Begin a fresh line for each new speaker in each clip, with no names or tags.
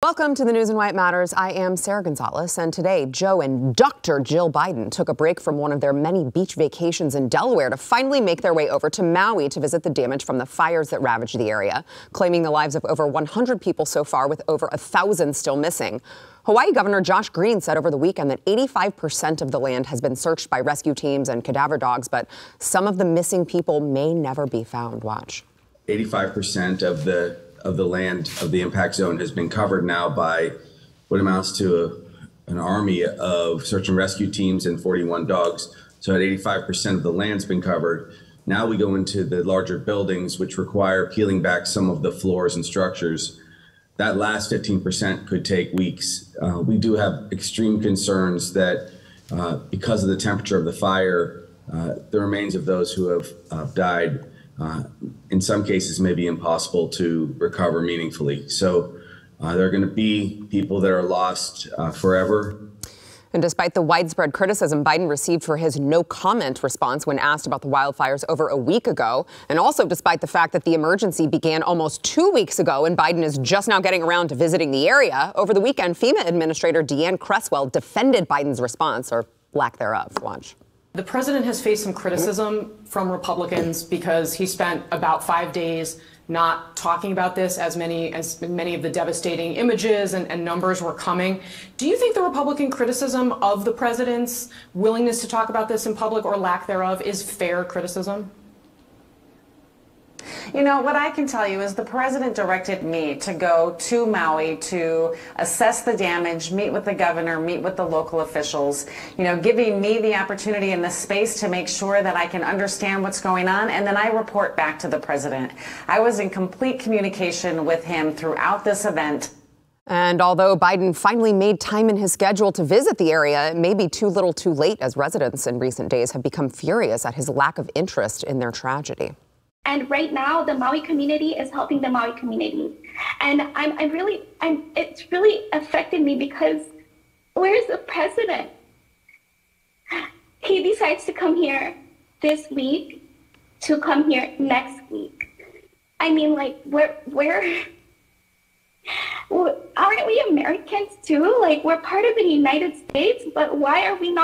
Welcome to the News and Why It Matters. I am Sara Gonzalez, and today Joe and Dr. Jill Biden took a break from one of their many beach vacations in Delaware to finally make their way over to Maui to visit the damage from the fires that ravaged the area, claiming the lives of over 100 people so far, with over 1,000 still missing. Hawaii Governor Josh Green said over the weekend that 85% of the land has been searched by rescue teams and cadaver dogs, but some of the missing people may never be found. Watch.
85% of the land of the impact zone has been covered now by what amounts to an army of search and rescue teams and 41 dogs. So at 85% of the land's been covered. Now we go into the larger buildings, which require peeling back some of the floors and structures. That last 15% could take weeks. We do have extreme concerns that because of the temperature of the fire, the remains of those who have died in some cases may be impossible to recover meaningfully. So there are going to be people that are lost forever.
And despite the widespread criticism Biden received for his no comment response when asked about the wildfires over a week ago, and also despite the fact that the emergency began almost 2 weeks ago and Biden is just now getting around to visiting the area, over the weekend, FEMA Administrator Deanne Cresswell defended Biden's response, or lack thereof. Watch.
The president has faced some criticism from Republicans because he spent about 5 days not talking about this as many of the devastating images and numbers were coming. Do you think the Republican criticism of the president's willingness to talk about this in public, or lack thereof, is fair criticism?
You know, what I can tell you is the president directed me to go to Maui to assess the damage, meet with the governor, meet with the local officials, you know, giving me the opportunity and the space to make sure that I can understand what's going on, and then I report back to the president. I was in complete communication with him throughout this event.
And although Biden finally made time in his schedule to visit the area, it may be too little too late, as residents in recent days have become furious at his lack of interest in their tragedy.
And right now, the Maui community is helping the Maui community. And it's really affected me because where's the president? He decides to come here this week, to come here next week. I mean, like, aren't we Americans too? Like, we're part of the United States, but why are we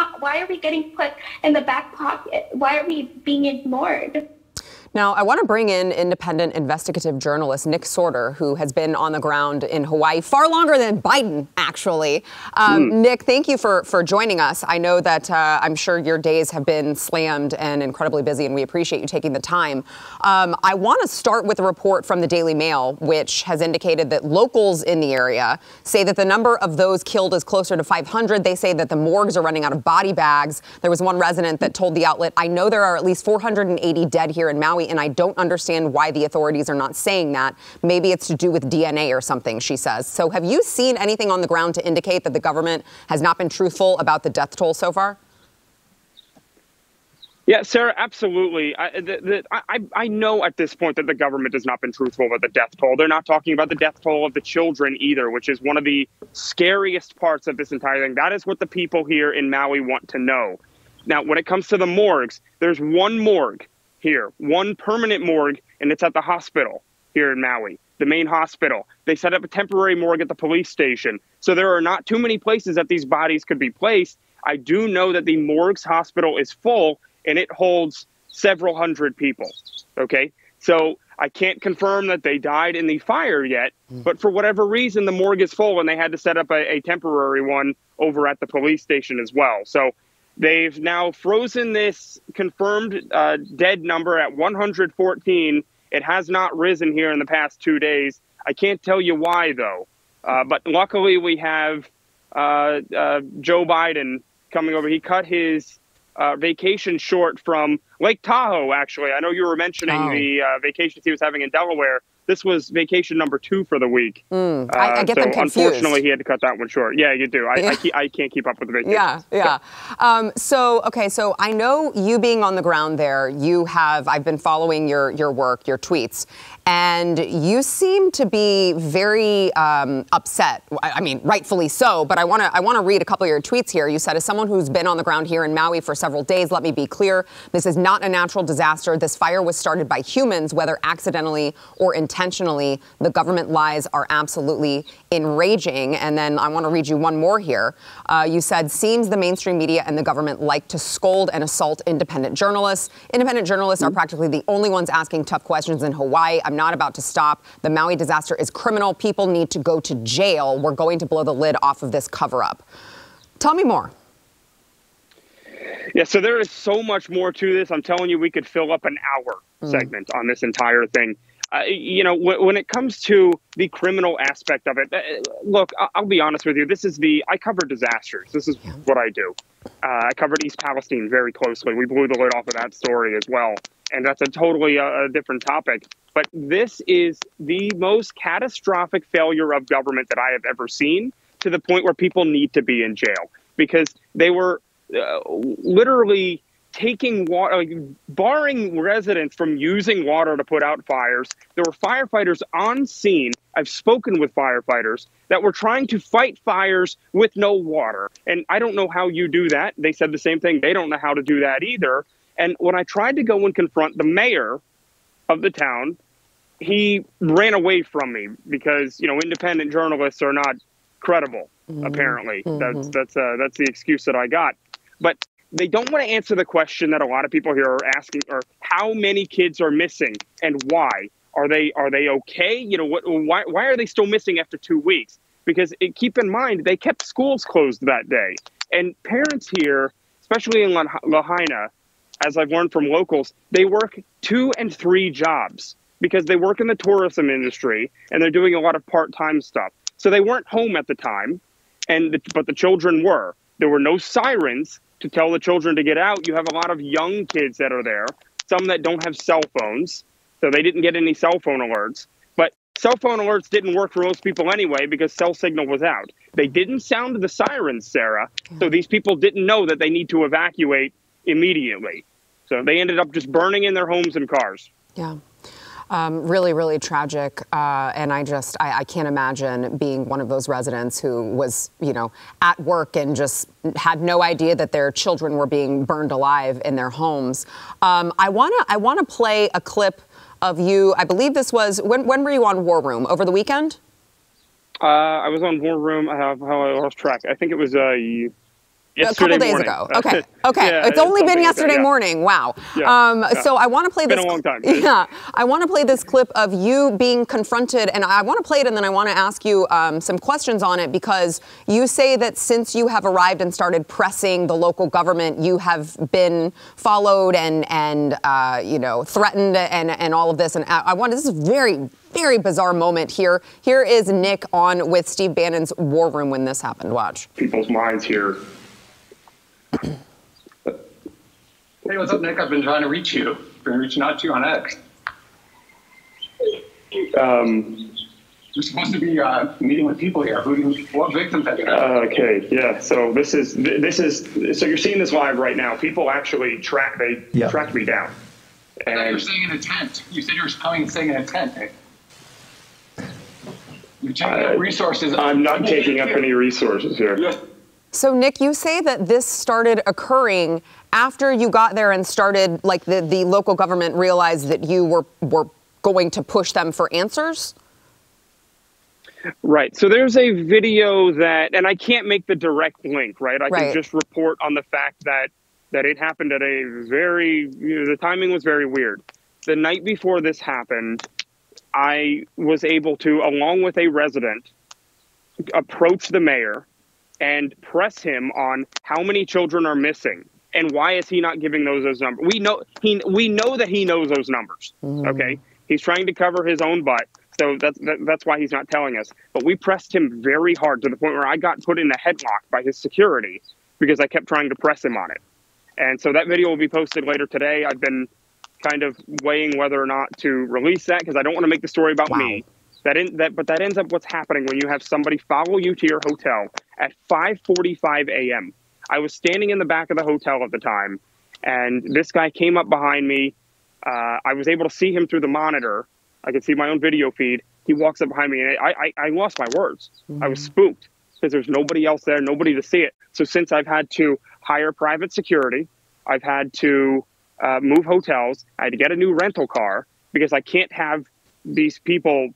getting put in the back pocket? Why are we being ignored?
Now, I want to bring in independent investigative journalist Nick Sortor, who has been on the ground in Hawaii far longer than Biden, actually. Nick, thank you for joining us. I know that I'm sure your days have been slammed and incredibly busy, and we appreciate you taking the time. I want to start with a report from the Daily Mail, which has indicated that locals in the area say that the number of those killed is closer to 500. They say that the morgues are running out of body bags. There was one resident that told the outlet, "I know there are at least 480 dead here in Maui, and I don't understand why the authorities are not saying that. Maybe it's to do with DNA or something," she says. So have you seen anything on the ground to indicate that the government has not been truthful about the death toll so far?
Yeah, Sarah, absolutely. I know at this point that the government has not been truthful about the death toll. They're not talking about the death toll of the children either, which is one of the scariest parts of this entire thing. That is what the people here in Maui want to know. Now, when it comes to the morgues, there's one morgue here, one permanent morgue, and it's at the hospital here in Maui, the main hospital. They set up a temporary morgue at the police station. So there are not too many places that these bodies could be placed. I do know that the morgue's hospital is full, and it holds several hundred people, okay? So I can't confirm that they died in the fire yet, but for whatever reason, the morgue is full, and they had to set up a temporary one over at the police station as well. So they've now frozen this confirmed dead number at 114. It has not risen here in the past 2 days. I can't tell you why, though. But luckily, we have Joe Biden coming over. He cut his vacation short from Lake Tahoe, actually. I know you were mentioning the vacations he was having in Delaware. This was vacation number 2 for the week.
I get them confused.
Unfortunately, he had to cut that one short. Yeah, you do. I can't keep up with the vacations.
Yeah. So I know you being on the ground there, I've been following your work, your tweets, and you seem to be very upset. I mean, rightfully so, but I want to read a couple of your tweets here. You said, as someone who's been on the ground here in Maui for several days, let me be clear, this is not a natural disaster. This fire was started by humans, whether accidentally or intentionally. The government lies are absolutely enraging. And then I want to read you one more here. You said, seems the mainstream media and the government like to scold and assault independent journalists. Independent journalists are practically the only ones asking tough questions in Hawaii. I'm not about to stop. The Maui disaster is criminal. People need to go to jail. We're going to blow the lid off of this cover-up. Tell me more.
Yeah, so there is so much more to this. I'm telling you, we could fill up an hour segment on this entire thing. You know, when it comes to the criminal aspect of it, look, I'll be honest with you. I cover disasters. This is what I do. I covered East Palestine very closely. We blew the lid off of that story as well. And that's a totally different topic. But this is the most catastrophic failure of government that I have ever seen, to the point where people need to be in jail, because they were literally taking water, like, barring residents from using water to put out fires. There were firefighters on scene. I've spoken with firefighters that were trying to fight fires with no water. And I don't know how you do that. They said the same thing. They don't know how to do that either. And when I tried to go and confront the mayor of the town, he ran away from me because, you know, independent journalists are not credible, apparently. That's the excuse that I got. But they don't want to answer the question that a lot of people here are asking, or how many kids are missing and why. Are they okay? You know, why are they still missing after 2 weeks? Because keep in mind, they kept schools closed that day. And parents here, especially in Lahaina, as I've learned from locals, they work 2 and 3 jobs because they work in the tourism industry and they're doing a lot of part-time stuff. So they weren't home at the time, but the children were. There were no sirens to tell the children to get out. You have a lot of young kids that are there, some that don't have cell phones, so they didn't get any cell phone alerts. But cell phone alerts didn't work for most people anyway because cell signal was out. They didn't sound the sirens, Sarah, so these people didn't know that they need to evacuate immediately. So they ended up just burning in their homes and cars.
Yeah. Really, really tragic. And I can't imagine being one of those residents who was, you know, at work and just had no idea that their children were being burned alive in their homes. I want to play a clip of you. I believe this was, when were you on War Room? Over the weekend?
I was on War Room. I lost track. I think it was yesterday
a couple days
morning.
ago. Okay.
Yeah,
it's only been yesterday
yeah.
morning. Wow.
Yeah.
So I want to play this.
It's been a long time.
Yeah. I want to play this clip of you being confronted, and I want to play it, and then I want to ask you some questions on it, because you say that since you have arrived and started pressing the local government, you have been followed and you know, threatened and all of this. And this is a very, very bizarre moment here. Here is Nick on with Steve Bannon's War Room when this happened. Watch.
People's minds here. Hey, what's up, Nick? I've been trying to reach you. Been reaching out to you on X. We're supposed to be meeting with people here. What victims have you got?
Okay, yeah. So this is. So you're seeing this live right now. People actually tracked me down.
I thought you were staying in a tent. You said you were coming and staying in a tent, Nick. You're taking up resources.
I'm not taking up any resources here.
Yeah.
So, Nick, you say that this started occurring after you got there and started, like, the local government realized that you were going to push them for answers?
Right. So there's a video that, and I can't make the direct link, right? I can just report on the fact that it happened at the timing was very weird. The night before this happened, I was able to, along with a resident, approach the mayor and press him on how many children are missing and why is he not giving those numbers. We know that he knows those numbers. Okay, he's trying to cover his own butt, so that's why he's not telling us. But we pressed him very hard to the point where I got put in a headlock by his security because I kept trying to press him on it. And so that video will be posted later today. I've been kind of weighing whether or not to release that because I don't want to make the story about me. But that ends up what's happening when you have somebody follow you to your hotel at 5:45 a.m. I was standing in the back of the hotel at the time, and this guy came up behind me. I was able to see him through the monitor, I could see my own video feed. He walks up behind me, and I lost my words. I was spooked because there's nobody else there, nobody to see it. So since I've had to hire private security, I've had to move hotels, I had to get a new rental car because I can't have these people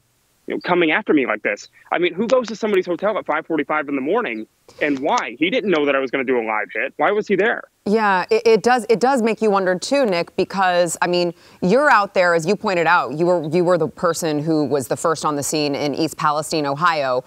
coming after me like this. I mean, who goes to somebody's hotel at 5:45 in the morning, and why? He didn't know that I was going to do a live hit. Why was he there?
Yeah, it does make you wonder too, Nick, because I mean, you're out there, as you pointed out, you were the person who was the first on the scene in East Palestine, Ohio.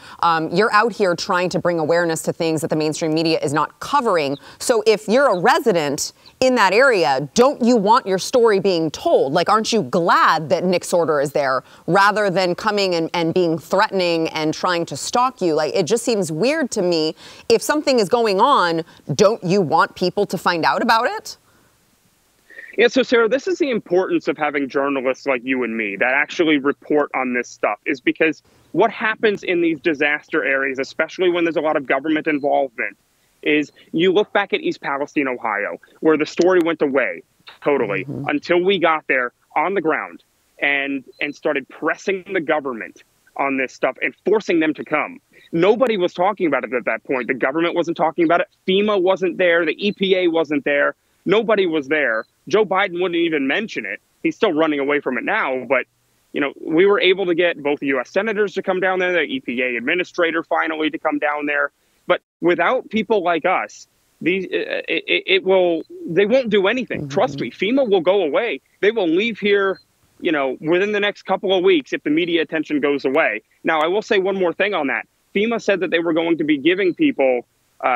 You're out here trying to bring awareness to things that the mainstream media is not covering. So if you're a resident in that area, don't you want your story being told? Like, aren't you glad that Nick Sortor is there rather than coming and being threatening and trying to stalk you? Like, it just seems weird to me. If something is going on, don't you want people to find out about it?
Yeah, so Sarah, this is the importance of having journalists like you and me that actually report on this stuff, is because what happens in these disaster areas, especially when there's a lot of government involvement, is you look back at East Palestine, Ohio, where the story went away totally until we got there on the ground and started pressing the government on this stuff and forcing them to come. Nobody was talking about it at that point. The government wasn't talking about it. FEMA wasn't there. The EPA wasn't there. Nobody was there. Joe Biden wouldn't even mention it. He's still running away from it now. But, we were able to get both the U.S. senators to come down there, the EPA administrator finally to come down there. But without people like us, they won't do anything. Trust me, FEMA will go away. They will leave here, within the next couple of weeks if the media attention goes away. Now, I will say one more thing on that. FEMA said that they were going to be giving people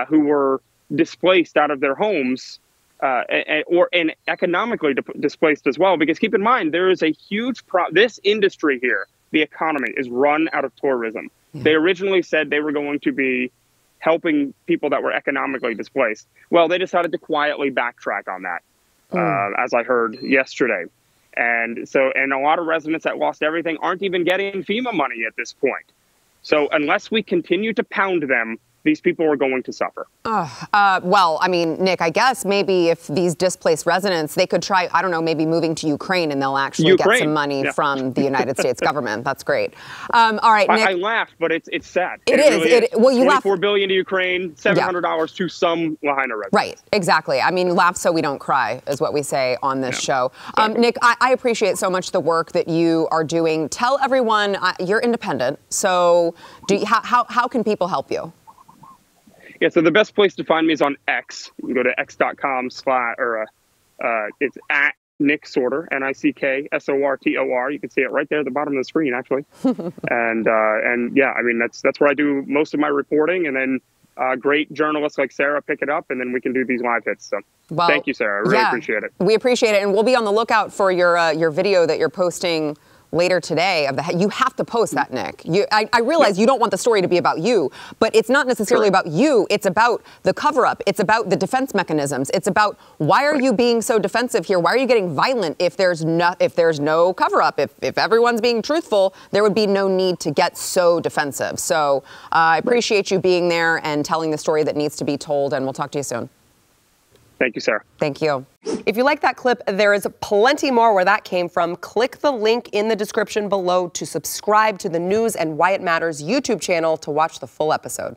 who were displaced out of their homes and economically displaced as well. Because keep in mind, there is a huge this industry here, the economy, is run out of tourism. Yeah. They originally said they were going to be helping people that were economically displaced. Well, they decided to quietly backtrack on that, as I heard yesterday. And a lot of residents that lost everything aren't even getting FEMA money at this point. So unless we continue to pound them, these people are going to suffer.
Well, I mean, Nick, I guess maybe if these displaced residents, they could try, I don't know, maybe moving to Ukraine and they'll actually get some money from the United States government. That's great. All right, Nick.
I laughed, but it's sad.
It is. Really is. Well, you laugh.
$24 billion to Ukraine, $700 to some Lahaina residents. Right,
exactly. I mean, laugh so we don't cry is what we say on this show. Nick, I appreciate so much the work that you are doing. Tell everyone you're independent. So how can people help you?
Yeah, so the best place to find me is on X. You can go to x.com/ it's at Nick Sortor, NickSortor. You can see it right there at the bottom of the screen, actually. and yeah, I mean, that's where I do most of my reporting, and then great journalists like Sara pick it up, and then we can do these live hits. So thank you, Sara. I really appreciate it.
We appreciate it, and we'll be on the lookout for your video that you're posting later today. You have to post that, Nick. I realize you don't want the story to be about you, but it's not necessarily about you. It's about the cover-up. It's about the defense mechanisms. It's about why are you being so defensive here? Why are you getting violent if there's no cover-up? If everyone's being truthful, there would be no need to get so defensive. So I appreciate you being there and telling the story that needs to be told, and we'll talk to you soon.
Thank you, Sara.
Thank you.
If you like that clip, there is plenty more where that came from. Click the link in the description below to subscribe to the News and Why It Matters YouTube channel to watch the full episode.